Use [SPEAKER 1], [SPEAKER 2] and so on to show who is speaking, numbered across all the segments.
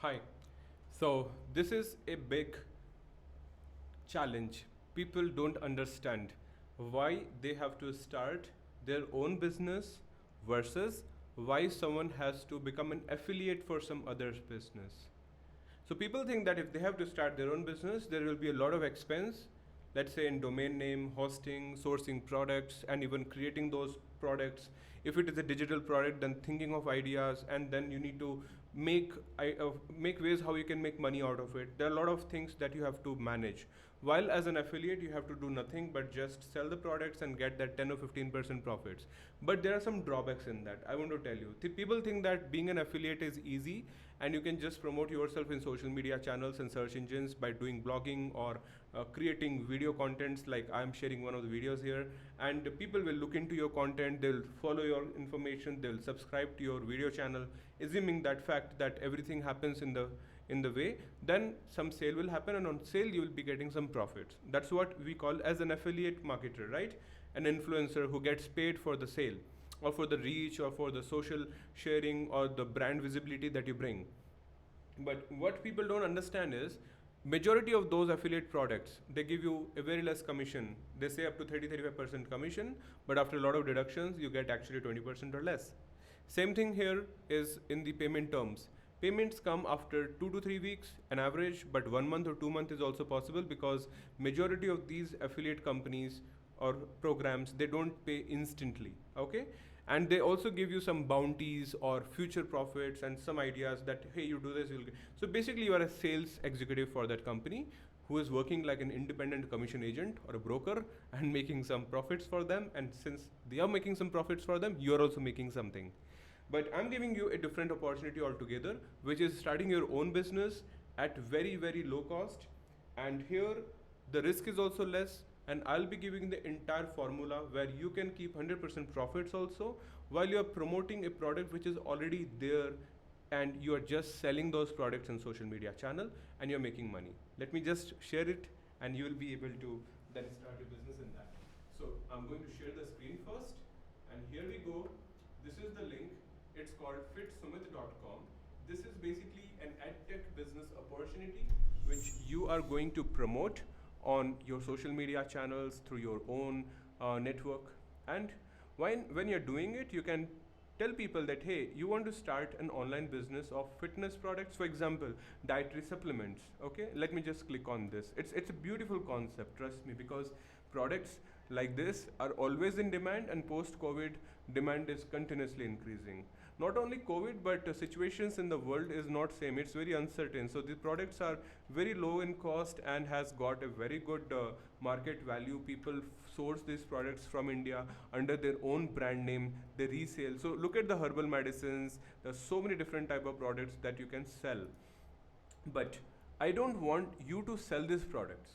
[SPEAKER 1] Hi. So this is a big challenge. People don't understand why they have to start their own business versus why someone has to become an affiliate for some other's business. So people think that if they have to start their own business, there will be a lot of expense, let's say in domain name, hosting, sourcing products, and even creating those products. If it is a digital product, then thinking of ideas, and then you need to make ways how you can make money out of it. There are a lot of things that you have to manage. While as an affiliate, you have to do nothing but just sell the products and get that 10 or 15% profits. But there are some drawbacks in that. I want to tell you. People think that being an affiliate is easy and you can just promote yourself in social media channels and search engines by doing blogging or creating video contents like I'm sharing one of the videos here, and people will look into your content, they'll follow your information, they'll subscribe to your video channel, assuming that fact that everything happens in the way, then some sale will happen, and on sale you will be getting some profits. That's what we call as an affiliate marketer, right? An influencer who gets paid for the sale or for the reach or for the social sharing or the brand visibility that you bring. But what people don't understand is majority of those affiliate products, they give you a very less commission. They say up to 30-35% commission, but after a lot of deductions you get actually 20% or less. Same thing here is in the payment terms. Payments come after 2 to 3 weeks an average, but 1 month or 2 months is also possible because majority of these affiliate companies or programs, they don't pay instantly, okay? And they also give you some bounties or future profits and some ideas that, hey, you do this, you'll get. So basically you are a sales executive for that company who is working like an independent commission agent or a broker and making some profits for them. And since they are making some profits for them, you are also making something. But I'm giving you a different opportunity altogether, which is starting your own business at very, very low cost. And here the risk is also less, and I'll be giving the entire formula where you can keep 100% profits also while you're promoting a product which is already there, and you are just selling those products in social media channel and you're making money. Let me just share it and you will be able to then start your business in that. So I'm going to share the screen first, and here we go. This is the link. It's called fitsumit.com. This is basically an edtech business opportunity which you are going to promote on your social media channels through your own network. And when you're doing it, you can tell people that, hey, you want to start an online business of fitness products, for example, dietary supplements. Okay, let me just click on this. It's a beautiful concept, trust me, because products like this are always in demand, and post-COVID demand is continuously increasing. Not only COVID, but situations in the world is not same. It's very uncertain. So the products are very low in cost and has got a very good market value. People source these products from India under their own brand name. They resell. So look at the herbal medicines. There's so many different type of products that you can sell. But I don't want you to sell these products,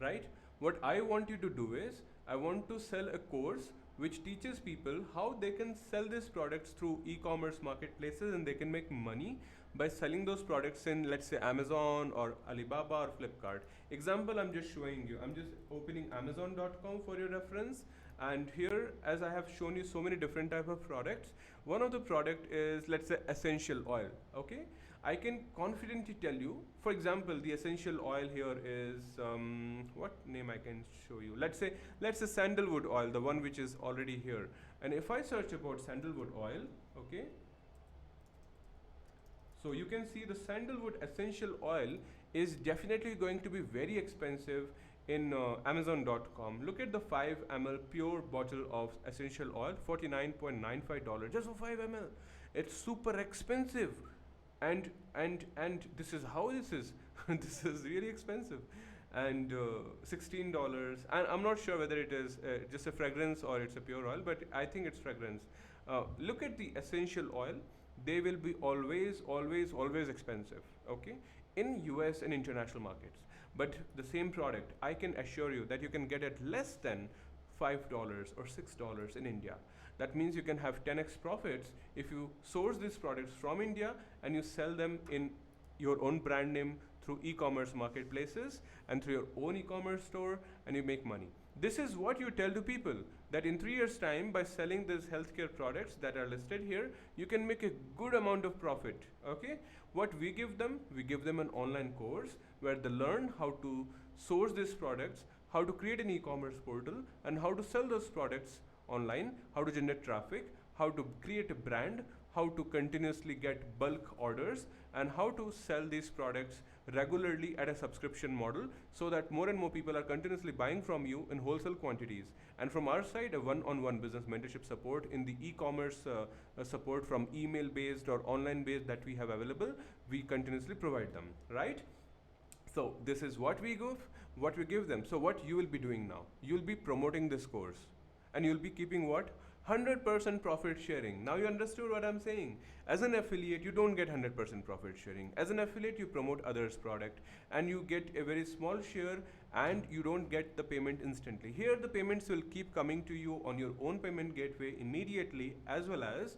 [SPEAKER 1] right? What I want you to do is, I want to sell a course which teaches people how they can sell these products through e-commerce marketplaces, and they can make money by selling those products in, let's say, Amazon or Alibaba or Flipkart. Example, I'm just showing you. I'm just opening Amazon.com for your reference. And here, as I have shown you so many different type of products, one of the product is, let's say, essential oil, okay? I can confidently tell you, for example, the essential oil here is, what name I can show you? Let's say sandalwood oil, the one which is already here. And if I search about sandalwood oil, okay, so you can see the sandalwood essential oil is definitely going to be very expensive in Amazon.com. Look at the 5 ml pure bottle of essential oil, $49.95 just for 5 ml. It's super expensive. And this is how this is. This is really expensive. And $16. And I'm not sure whether it is just a fragrance or it's a pure oil, but I think it's fragrance. Look at the essential oil. They will be always expensive, okay, in US and international markets. But the same product, I can assure you that you can get it less than $5 or $6 in India. That means you can have 10x profits if you source these products from India and you sell them in your own brand name through e-commerce marketplaces and through your own e-commerce store, and you make money. This is what you tell to people. that in 3 years time, by selling these healthcare products that are listed here, you can make a good amount of profit. Okay, what we give them an online course where they learn how to source these products, how to create an e-commerce portal, and how to sell those products online, how to generate traffic, how to create a brand, how to continuously get bulk orders, and how to sell these products regularly at a subscription model, so that more and more people are continuously buying from you in wholesale quantities. And from our side, a one-on-one business mentorship support in the e-commerce support from email based or online based that we have available, we continuously provide them, right? So this is what we give them. So what you will be doing now, you'll be promoting this course, and you'll be keeping what, 100% profit sharing. Now you understood what I'm saying. As an affiliate, you don't get 100% profit sharing. As an affiliate, you promote others product, and you get a very small share, and you don't get the payment instantly. Here the payments will keep coming to you on your own payment gateway immediately, as well as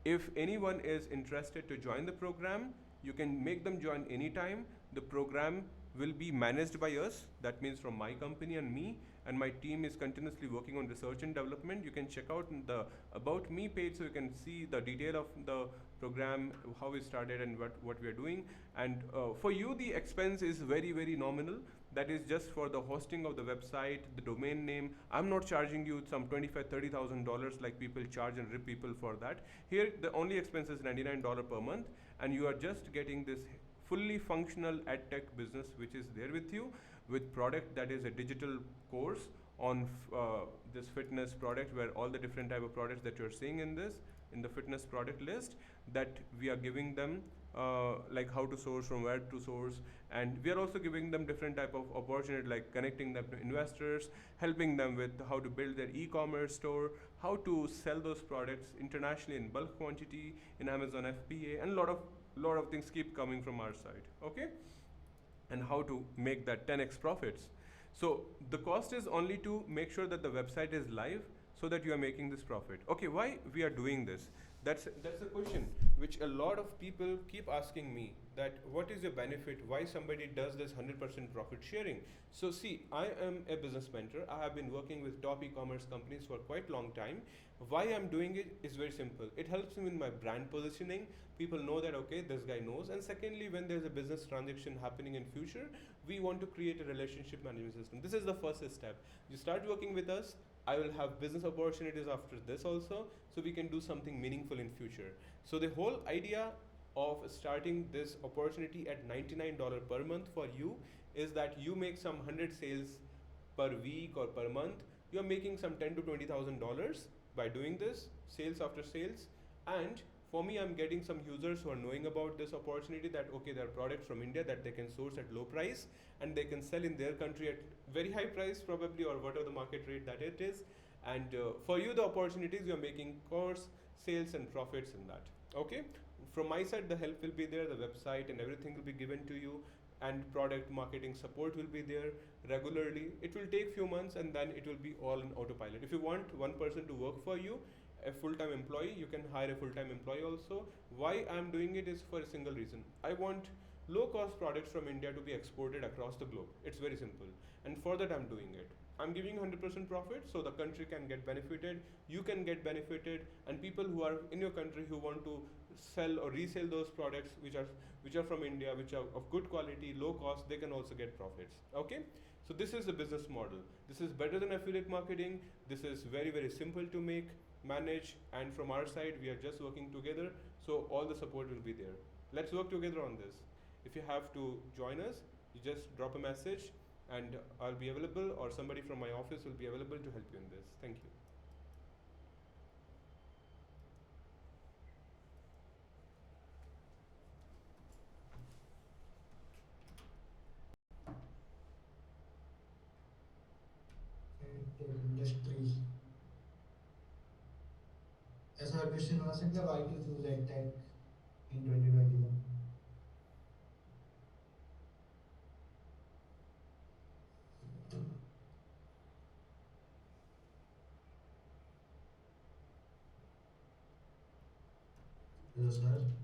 [SPEAKER 1] if anyone is interested to join the program, you can make them join anytime. The program will be managed by us, that means from my company and me, and my team is continuously working on research and development. You can check out the about me page, so you can see the detail of the program, how we started and what we are doing. And for you, the expense is very nominal. That is just for the hosting of the website, the domain name. I'm not charging you some $25,000-$30,000 like people charge and rip people for that. Here the only expense is $99 per month, and you are just getting this fully functional edtech business which is there with you, with product that is a digital course on this fitness product, where all the different type of products that you're seeing in the fitness product list, that we are giving them like how to source, from where to source, and we are also giving them different type of opportunity, like connecting them to investors, helping them with how to build their e-commerce store, how to sell those products internationally in bulk quantity in Amazon FBA, and lot of things keep coming from our side. Okay, and how to make that 10x profits. So the cost is only to make sure that the website is live, so that you are making this profit. Okay, why we are doing this? That's a question which a lot of people keep asking me, that what is your benefit, why somebody does this 100% profit sharing. So see, I am a business mentor. I have been working with top e-commerce companies for quite long time. Why I'm doing it is very simple. It helps me in my brand positioning. People know that okay, this guy knows. And secondly, when there's a business transaction happening in future, we want to create a relationship management system. This is the first step. You start working with us, I will have business opportunities after this also, so we can do something meaningful in future. So the whole idea of starting this opportunity at $99 per month for you is that you make some 100 sales per week or per month. You are making some $10 to $20,000 by doing this sales after sales. And for me, I'm getting some users who are knowing about this opportunity, that okay, there are products from India that they can source at low price, and they can sell in their country at very high price probably, or whatever the market rate that it is. And for you, the opportunities, you're making course sales and profits in that. Okay, from my side, the help will be there, the website and everything will be given to you, and product marketing support will be there regularly. It will take few months, and then it will be all in autopilot. If you want one person to work for you, a full-time employee, you can hire a full-time employee also. Why I'm doing it is for a single reason. I want low-cost products from India to be exported across the globe. It's very simple, and for that I'm doing it. I'm giving 100% profit, so the country can get benefited, you can get benefited, and people who are in your country who want to sell or resell those products which are from India, which are of good quality, low cost, they can also get profits. Okay, so this is the business model. This is better than affiliate marketing. This is very simple to make, manage, and from our side, we are just working together, so all the support will be there. Let's work together on this. If you have to join us, you just drop a message, and I'll be available, or somebody from my office will be available to help you in this. Thank you.
[SPEAKER 2] tech industries. ऐसा question आ सकता है, why to choose EdTech in 2021? Hello, sir.